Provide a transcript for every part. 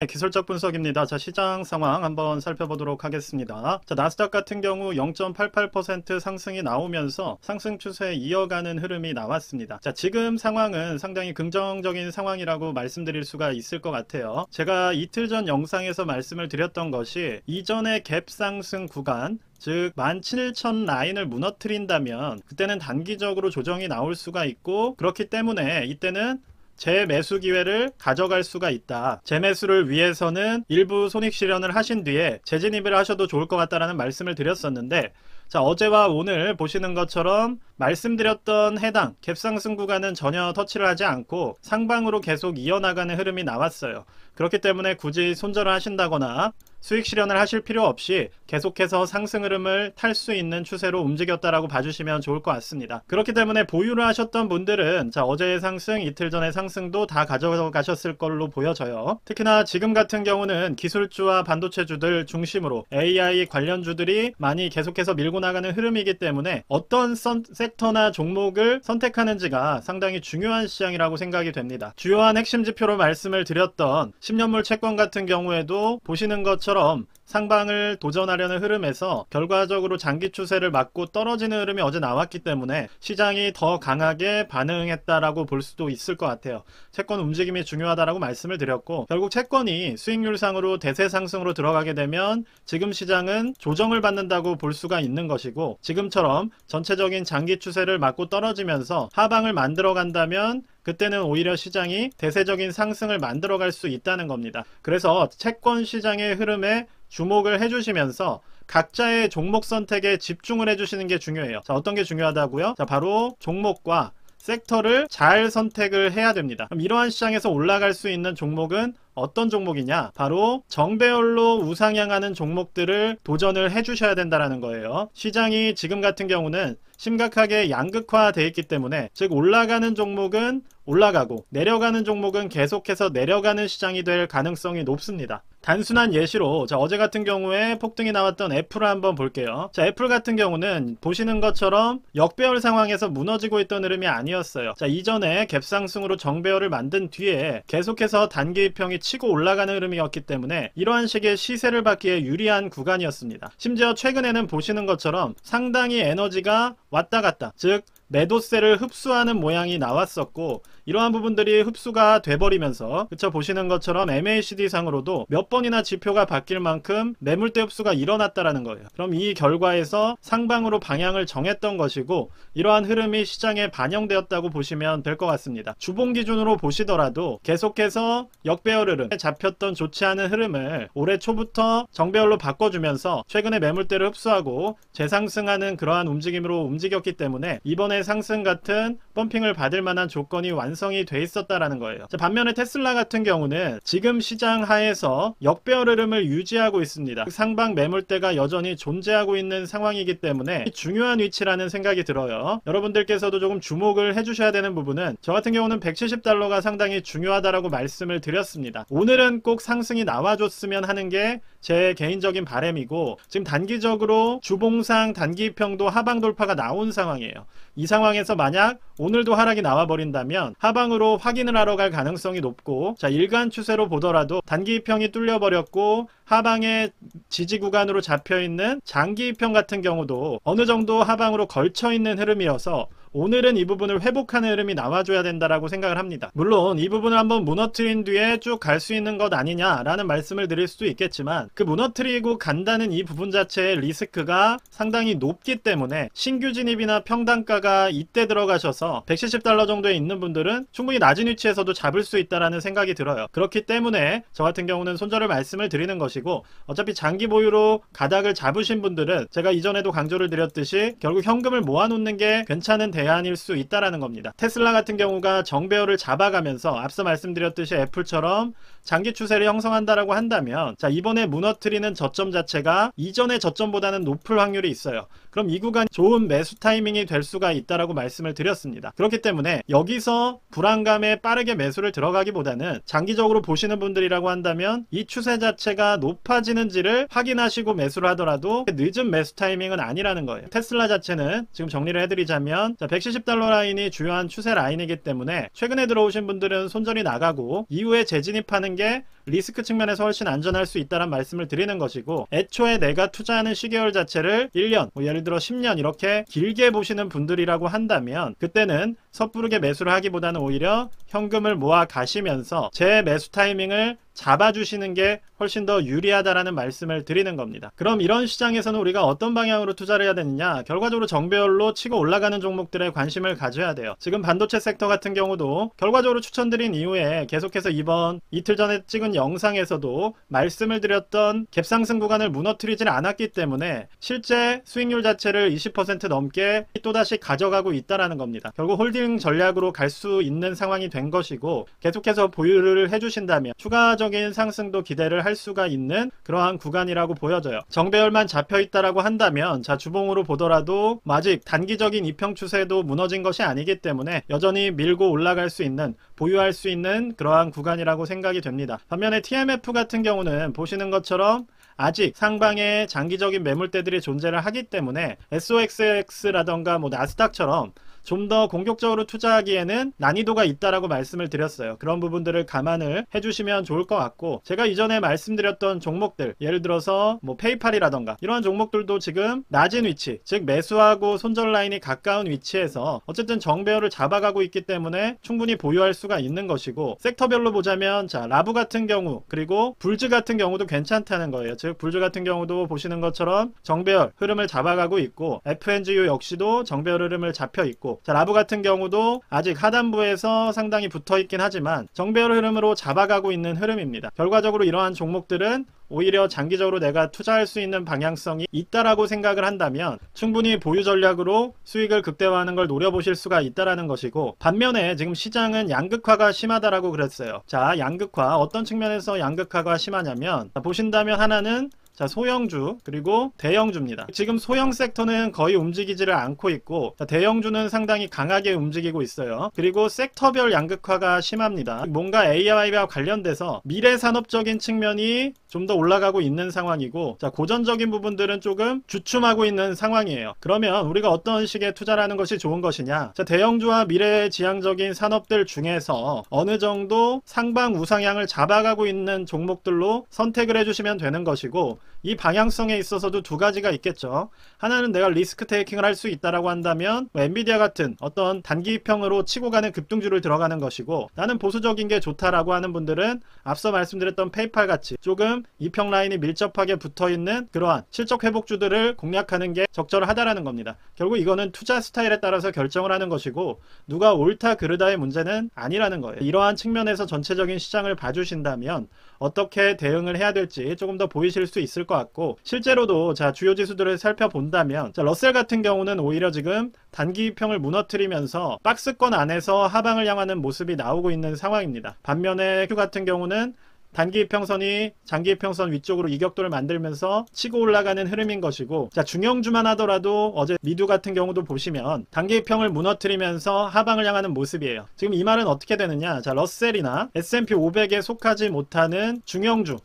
네, 기술적 분석입니다. 자, 시장 상황 한번 살펴보도록 하겠습니다. 자, 나스닥 같은 경우 0.88% 상승이 나오면서 상승 추세 이어가는 흐름이 나왔습니다. 자, 지금 상황은 상당히 긍정적인 상황이라고 말씀드릴 수가 있을 것 같아요. 제가 이틀 전 영상에서 말씀을 드렸던 것이 이전의 갭 상승 구간, 즉 17,000 라인을 무너뜨린다면 그때는 단기적으로 조정이 나올 수가 있고, 그렇기 때문에 이때는 재매수 기회를 가져갈 수가 있다. 재매수를 위해서는 일부 손익 실현을 하신 뒤에 재진입을 하셔도 좋을 것 같다라는 말씀을 드렸었는데, 자, 어제와 오늘 보시는 것처럼 말씀드렸던 해당 갭상승 구간은 전혀 터치를 하지 않고 상방으로 계속 이어나가는 흐름이 나왔어요. 그렇기 때문에 굳이 손절을 하신다거나 수익 실현을 하실 필요 없이 계속해서 상승 흐름을 탈 수 있는 추세로 움직였다라고 봐주시면 좋을 것 같습니다. 그렇기 때문에 보유를 하셨던 분들은 자, 어제의 상승, 이틀 전의 상승도 다 가져가셨을 걸로 보여져요. 특히나 지금 같은 경우는 기술주와 반도체주들 중심으로 AI 관련주들이 많이 계속해서 밀고 나가는 흐름이기 때문에 어떤 섹터나 종목을 선택하는지가 상당히 중요한 시장이라고 생각이 됩니다. 주요한 핵심 지표로 말씀을 드렸던 10년물 채권 같은 경우에도 보시는 것처럼 상방을 도전하려는 흐름에서 결과적으로 장기 추세를 맞고 떨어지는 흐름이 어제 나왔기 때문에 시장이 더 강하게 반응했다라고 볼 수도 있을 것 같아요. 채권 움직임이 중요하다라고 말씀을 드렸고, 결국 채권이 수익률상으로 대세 상승으로 들어가게 되면 지금 시장은 조정을 받는다고 볼 수가 있는 것이고, 지금처럼 전체적인 장기 추세를 맞고 떨어지면서 하방을 만들어 간다면 그때는 오히려 시장이 대세적인 상승을 만들어갈 수 있다는 겁니다. 그래서 채권 시장의 흐름에 주목을 해주시면서 각자의 종목 선택에 집중을 해주시는 게 중요해요. 자, 어떤 게 중요하다고요? 자, 바로 종목과 섹터를 잘 선택을 해야 됩니다. 그럼 이러한 시장에서 올라갈 수 있는 종목은 어떤 종목이냐? 바로 정배열로 우상향하는 종목들을 도전을 해주셔야 된다는 거예요. 시장이 지금 같은 경우는 심각하게 양극화되어 있기 때문에, 즉 올라가는 종목은 올라가고 내려가는 종목은 계속해서 내려가는 시장이 될 가능성이 높습니다. 단순한 예시로 자, 어제 같은 경우에 폭등이 나왔던 애플을 한번 볼게요. 자, 애플 같은 경우는 보시는 것처럼 역배열 상황에서 무너지고 있던 흐름이 아니었어요. 자, 이전에 갭상승으로 정배열을 만든 뒤에 계속해서 단기입형이 치고 올라가는 흐름이었기 때문에 이러한 식의 시세를 받기에 유리한 구간이었습니다. 심지어 최근에는 보시는 것처럼 상당히 에너지가 왔다 갔다, 즉 매도세를 흡수하는 모양이 나왔었고, 이러한 부분들이 흡수가 돼버리면서 그쵸, 보시는 것처럼 MACD 상으로도 몇 번이나 지표가 바뀔 만큼 매물대 흡수가 일어났다라는 거예요. 그럼 이 결과에서 상방으로 방향을 정했던 것이고, 이러한 흐름이 시장에 반영되었다고 보시면 될 것 같습니다. 주봉 기준으로 보시더라도 계속해서 역배열 흐름, 잡혔던 좋지 않은 흐름을 올해 초부터 정배열로 바꿔주면서 최근에 매물대를 흡수하고 재상승하는 그러한 움직임으로 움직였기 때문에 이번에 상승 같은 펌핑을 받을 만한 조건이 완성이 돼 있었다라는 거예요. 자, 반면에 테슬라 같은 경우는 지금 시장 하에서 역배열 흐름을 유지하고 있습니다. 상방 매물대가 여전히 존재하고 있는 상황이기 때문에 중요한 위치라는 생각이 들어요. 여러분들께서도 조금 주목을 해주셔야 되는 부분은, 저 같은 경우는 $170가 상당히 중요하다라고 말씀을 드렸습니다. 오늘은 꼭 상승이 나와줬으면 하는 게 제 개인적인 바람이고, 지금 단기적으로 주봉상 단기평도 하방 돌파가 나온 상황이에요. 이 상황에서 만약 오늘도 하락이 나와버린다면 하방으로 확인을 하러 갈 가능성이 높고, 자, 일간 추세로 보더라도 단기평이 뚫려버렸고 하방의 지지 구간으로 잡혀있는 장기평 같은 경우도 어느 정도 하방으로 걸쳐있는 흐름이어서 오늘은 이 부분을 회복하는 흐름이 나와줘야 된다라고 생각을 합니다. 물론 이 부분을 한번 무너뜨린 뒤에 쭉 갈 수 있는 것 아니냐라는 말씀을 드릴 수도 있겠지만, 그 무너뜨리고 간다는 이 부분 자체의 리스크가 상당히 높기 때문에 신규 진입이나 평단가가 이때 들어가셔서 $170 정도에 있는 분들은 충분히 낮은 위치에서도 잡을 수 있다라는 생각이 들어요. 그렇기 때문에 저 같은 경우는 손절을 말씀을 드리는 것이고, 어차피 장기 보유로 가닥을 잡으신 분들은 제가 이전에도 강조를 드렸듯이 결국 현금을 모아놓는 게 괜찮은 대안일 수 있다라는 겁니다. 테슬라 같은 경우가 정배열을 잡아가면서 앞서 말씀드렸듯이 애플처럼 장기 추세를 형성한다라고 한다면, 자, 이번에 무너뜨리는 저점 자체가 이전의 저점보다는 높을 확률이 있어요. 그럼 이 구간 좋은 매수 타이밍이 될 수가 있다라고 말씀을 드렸습니다. 그렇기 때문에 여기서 불안감에 빠르게 매수를 들어가기보다는 장기적으로 보시는 분들이라고 한다면 이 추세 자체가 높아지는지를 확인하시고 매수를 하더라도 늦은 매수 타이밍은 아니라는 거예요. 테슬라 자체는 지금 정리를 해드리자면, 자, $170 라인이 주요한 추세 라인이기 때문에 최근에 들어오신 분들은 손절이 나가고 이후에 재진입하는 게 리스크 측면에서 훨씬 안전할 수 있다는 말씀을 드리는 것이고, 애초에 내가 투자하는 시계열 자체를 1년, 뭐 예를 들어 10년 이렇게 길게 보시는 분들이라고 한다면 그때는 섣부르게 매수를 하기보다는 오히려 현금을 모아 가시면서 제 매수 타이밍을 잡아주시는 게 훨씬 더 유리하다라는 말씀을 드리는 겁니다. 그럼 이런 시장에서는 우리가 어떤 방향으로 투자를 해야 되느냐? 결과적으로 정배열로 치고 올라가는 종목들에 관심을 가져야 돼요. 지금 반도체 섹터 같은 경우도 결과적으로 추천드린 이후에 계속해서 이번 이틀 전에 찍은 영상에서도 말씀을 드렸던 갭상승 구간을 무너뜨리질 않았기 때문에 실제 수익률 자체를 20% 넘게 또다시 가져가고 있다는 겁니다. 결국 홀딩 전략으로 갈 수 있는 상황이 된 것이고, 계속해서 보유를 해주신다면 추가적인 상승도 기대를 할 수가 있는 그러한 구간이라고 보여져요. 정배열만 잡혀있다라고 한다면, 자, 주봉으로 보더라도 아직 단기적인 이평 추세도 무너진 것이 아니기 때문에 여전히 밀고 올라갈 수 있는, 보유할 수 있는 그러한 구간이라고 생각이 됩니다. 반면에 TMF 같은 경우는 보시는 것처럼 아직 상방에 장기적인 매물대들이 존재를 하기 때문에 SOXX라던가 뭐 나스닥처럼 좀 더 공격적으로 투자하기에는 난이도가 있다라고 말씀을 드렸어요. 그런 부분들을 감안을 해주시면 좋을 것 같고, 제가 이전에 말씀드렸던 종목들, 예를 들어서 뭐 페이팔이라던가 이러한 종목들도 지금 낮은 위치, 즉 매수하고 손절 라인이 가까운 위치에서 어쨌든 정배열을 잡아가고 있기 때문에 충분히 보유할 수가 있는 것이고, 섹터별로 보자면 자, 라부 같은 경우 그리고 불즈 같은 경우도 괜찮다는 거예요. 즉 불즈 같은 경우도 보시는 것처럼 정배열 흐름을 잡아가고 있고, FNGU 역시도 정배열 흐름을 잡혀 있고, 자, 라부 같은 경우도 아직 하단부에서 상당히 붙어있긴 하지만 정배열 흐름으로 잡아가고 있는 흐름입니다. 결과적으로 이러한 종목들은 오히려 장기적으로 내가 투자할 수 있는 방향성이 있다라고 생각을 한다면 충분히 보유 전략으로 수익을 극대화하는 걸 노려보실 수가 있다라는 것이고, 반면에 지금 시장은 양극화가 심하다라고 그랬어요. 자, 양극화, 어떤 측면에서 양극화가 심하냐면, 자, 보신다면 하나는 자, 소형주 그리고 대형주입니다. 지금 소형 섹터는 거의 움직이지를 않고 있고, 자, 대형주는 상당히 강하게 움직이고 있어요. 그리고 섹터별 양극화가 심합니다. 뭔가 AI와 관련돼서 미래 산업적인 측면이 좀 더 올라가고 있는 상황이고, 자, 고전적인 부분들은 조금 주춤하고 있는 상황이에요. 그러면 우리가 어떤 식의 투자를 하는 것이 좋은 것이냐? 자, 대형주와 미래지향적인 산업들 중에서 어느 정도 상방 우상향을 잡아가고 있는 종목들로 선택을 해주시면 되는 것이고, 이 방향성에 있어서도 두 가지가 있겠죠. 하나는 내가 리스크 테이킹을 할 수 있다라고 한다면 엔비디아 같은 어떤 단기평으로 치고 가는 급등주를 들어가는 것이고, 나는 보수적인 게 좋다라고 하는 분들은 앞서 말씀드렸던 페이팔 같이 조금 이평 라인이 밀접하게 붙어있는 그러한 실적 회복주들을 공략하는 게 적절하다라는 겁니다. 결국 이거는 투자 스타일에 따라서 결정을 하는 것이고, 누가 옳다 그르다의 문제는 아니라는 거예요. 이러한 측면에서 전체적인 시장을 봐주신다면 어떻게 대응을 해야 될지 조금 더 보이실 수 있을 것 같고, 실제로도 자, 주요 지수들을 살펴본다면, 자, 러셀 같은 경우는 오히려 지금 단기평을 무너뜨리면서 박스권 안에서 하방을 향하는 모습이 나오고 있는 상황입니다. 반면에 Q 같은 경우는 단기평선이 장기평선 위쪽으로 이격도를 만들면서 치고 올라가는 흐름인 것이고, 자, 중형주만 하더라도 어제 미두 같은 경우도 보시면 단기평을 무너뜨리면서 하방을 향하는 모습이에요. 지금 이 말은 어떻게 되느냐? 자, 러셀이나 S&P 500에 속하지 못하는 중형주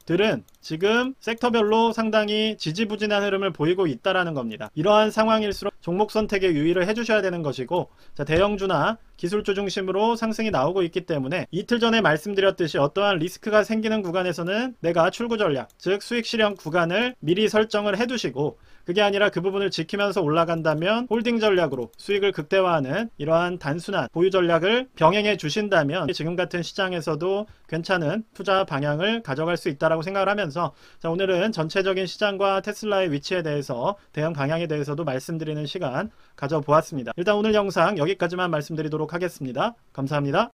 들은 지금 섹터별로 상당히 지지부진한 흐름을 보이고 있다라는 겁니다. 이러한 상황일수록 종목 선택에 유의를 해주셔야 되는 것이고, 자, 대형주나 기술주 중심으로 상승이 나오고 있기 때문에 이틀 전에 말씀드렸듯이 어떠한 리스크가 생기는 구간에서는 내가 출구 전략, 즉 수익 실현 구간을 미리 설정을 해두시고, 그게 아니라 그 부분을 지키면서 올라간다면 홀딩 전략으로 수익을 극대화하는 이러한 단순한 보유 전략을 병행해 주신다면 지금 같은 시장에서도 괜찮은 투자 방향을 가져갈 수 있다라고 생각을 하면서, 자, 오늘은 전체적인 시장과 테슬라의 위치에 대해서, 대응 방향에 대해서도 말씀드리는 시간 가져보았습니다. 일단 오늘 영상 여기까지만 말씀드리도록 하겠습니다. 감사합니다.